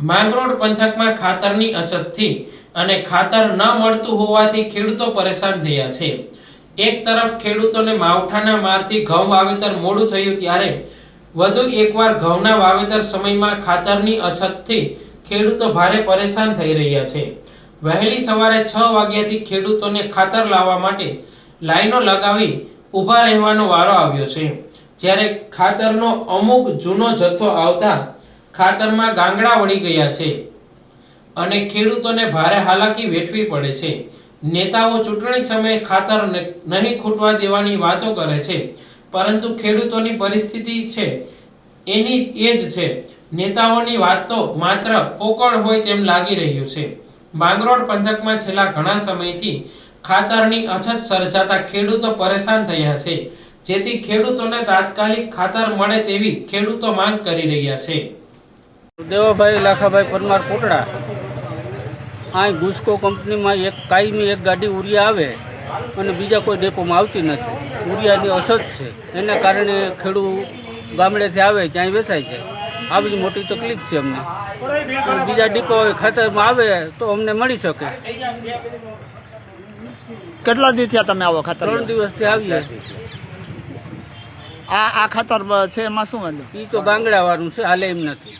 માંગરોળ પંથકમાં ખાતરની અછતથી અને ખાતર ન મળતું હોવાથી ખેડૂતો પરેશાન થયા છે। એક તરફ ખેડૂતોને માવઠાના મારથી ઘઉં વાવેતર મોડું થયું ત્યારે વધુ એકવાર ઘઉંના વાવેતર સમયમાં ખાતરની અછતથી ખેડૂતો ભારે પરેશાન થઈ રહ્યા છે। વહેલી સવારે 6 વાગ્યાથી ખેડૂતોને ખાતર લાવવા માટે લાઈનો લગાવી ઊભા રહેવાનો વારો આવ્યો છે। જ્યારે ખાતરનો અમુક જૂનો જથ્થો આવતા ખાતરમાં ગાંગડા વળી ગયા છે અને ખેડૂતોને ભારે હાલાકી વેઠવી પડે છે। નેતાઓ ચૂંટણી સમયે ખાતર નહીં ખૂટવા દેવાની વાતો કરે છે, પરંતુ ખેડૂતોની પરિસ્થિતિ છે એની એ જ છે। નેતાઓની વાત તો માત્ર પોકળ હોય તેમ લાગી રહ્યું છે। માંગરોળ પંથકમાં છેલ્લા ઘણા સમયથી ખાતરની અછત સર્જાતા ખેડૂતો પરેશાન થયા છે, જેથી ખેડૂતોને તાત્કાલિક ખાતર મળે તેવી ખેડૂતો માંગ કરી રહ્યા છે। દેવાભાઈ લાખાભાઈ પરમાર કોટડા। આ ગુસ્કો કંપનીમાં એક કાયમી એક ગાડી ઉરિયા આવે અને બીજા કોઈ ડેપોમાં આવતી નથી। ઉરિયાની અછત છે, એના કારણે ખેડૂત ગામડેથી આવે ત્યાં વેચાઈ જાય। આવી મોટી તકલીફ છે અમને। બીજા ડીપો ખાતરમાં આવે તો અમને મળી શકે। કેટલા દી થયા તમે આવો ખાતર? 3 દિવસથી આવીએ। આ ખાતર છે એમાં શું વાંધો? એ તો ગાંગડા વાળું છે, હાલે એમ નથી।